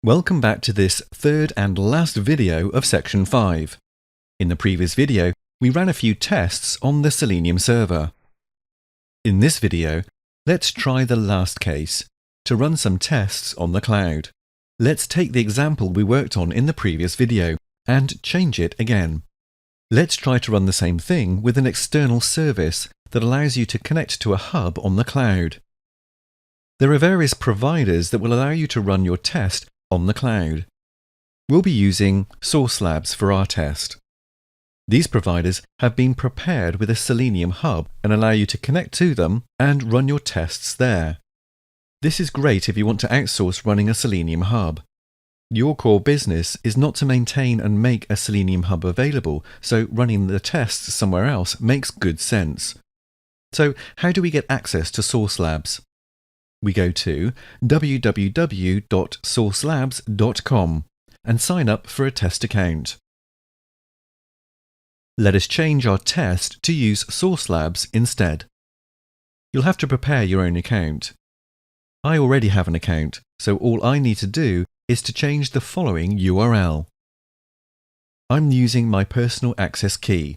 Welcome back to this third and last video of Section 5. In the previous video, we ran a few tests on the Selenium server. In this video, let's try the last case, to run some tests on the cloud. Let's take the example we worked on in the previous video and change it again. Let's try to run the same thing with an external service that allows you to connect to a hub on the cloud. There are various providers that will allow you to run your test on the cloud. We'll be using Source Labs for our test. These providers have been prepared with a Selenium hub and allow you to connect to them and run your tests there. This is great if you want to outsource running a Selenium hub. Your core business is not to maintain and make a Selenium hub available, so running the tests somewhere else makes good sense. So how do we get access to Source Labs? We go to www.sourcelabs.com and sign up for a test account. Let us change our test to use Source Labs instead. You'll have to prepare your own account. I already have an account, so all I need to do is to change the following URL. I'm using my personal access key.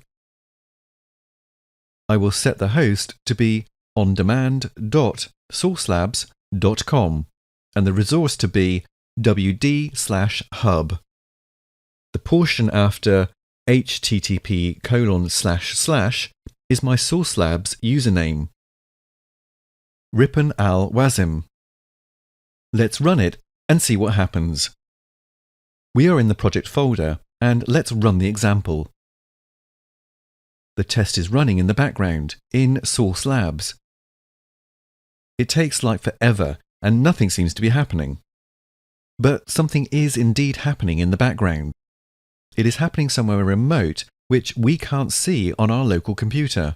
I will set the host to be ondemand.sourcelabs.com and the resource to be wd/hub. The portion after http:// is my Source Labs username. Ripan al-Wazim. Let's run it and see what happens. We are in the project folder and let's run the example. The test is running in the background in Source Labs. It takes like forever and nothing seems to be happening. But something is indeed happening in the background. It is happening somewhere remote which we can't see on our local computer.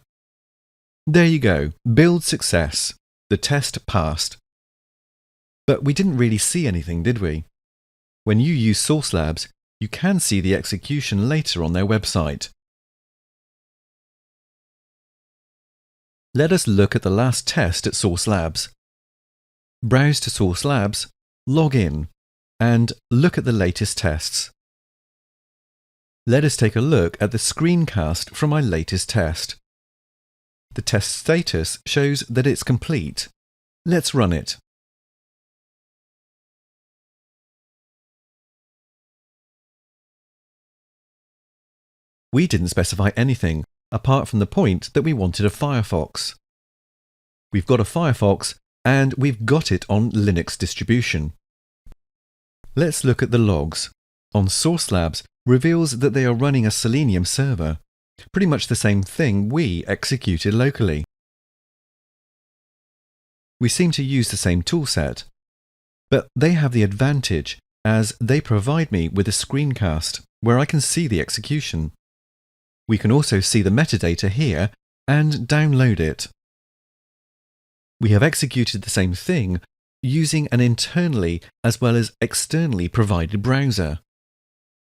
There you go, build success. The test passed. But we didn't really see anything, did we? When you use Source Labs, you can see the execution later on their website. Let us look at the last test at Source Labs. Browse to Source Labs, log in, and look at the latest tests. Let us take a look at the screencast from my latest test. The test status shows that it's complete. Let's run it. We didn't specify anything, apart from the point that we wanted a Firefox. We've got a Firefox, and we've got it on Linux distribution. Let's look at the logs. On Source Labs reveals that they are running a Selenium server, pretty much the same thing we executed locally. We seem to use the same toolset, but they have the advantage as they provide me with a screencast where I can see the execution. We can also see the metadata here and download it. We have executed the same thing using an internally as well as externally provided browser.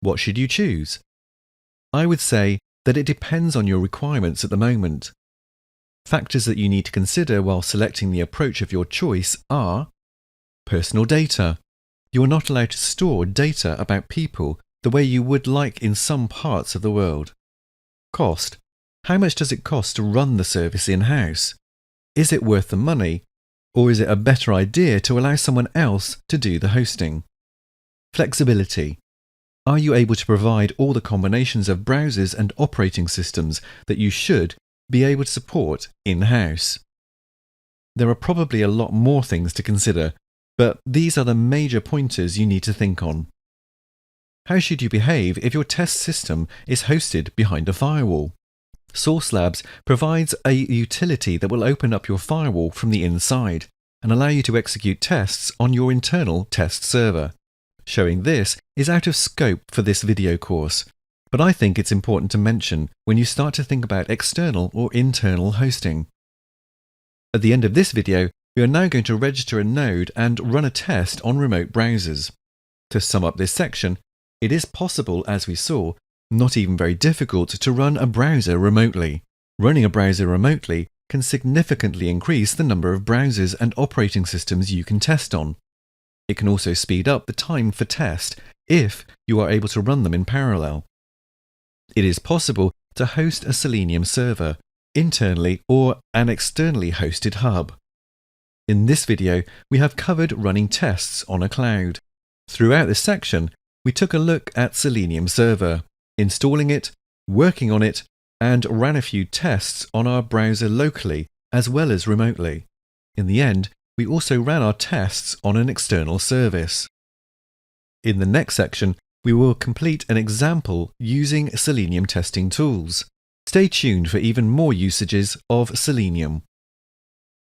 What should you choose? I would say that it depends on your requirements at the moment. Factors that you need to consider while selecting the approach of your choice are personal data. You are not allowed to store data about people the way you would like in some parts of the world. Cost. How much does it cost to run the service in-house? Is it worth the money, or is it a better idea to allow someone else to do the hosting? Flexibility. Are you able to provide all the combinations of browsers and operating systems that you should be able to support in-house? There are probably a lot more things to consider, but these are the major pointers you need to think on. How should you behave if your test system is hosted behind a firewall? Source Labs provides a utility that will open up your firewall from the inside and allow you to execute tests on your internal test server. Showing this is out of scope for this video course, but I think it's important to mention when you start to think about external or internal hosting. At the end of this video, we are now going to register a node and run a test on remote browsers. To sum up this section, it is possible, as we saw, not even very difficult to run a browser remotely. Running a browser remotely can significantly increase the number of browsers and operating systems you can test on. It can also speed up the time for test if you are able to run them in parallel. It is possible to host a Selenium server, internally or an externally hosted hub. In this video, we have covered running tests on a cloud. Throughout this section, we took a look at Selenium Server, installing it, working on it, and ran a few tests on our browser locally as well as remotely. In the end, we also ran our tests on an external service. In the next section, we will complete an example using Selenium testing tools. Stay tuned for even more usages of Selenium.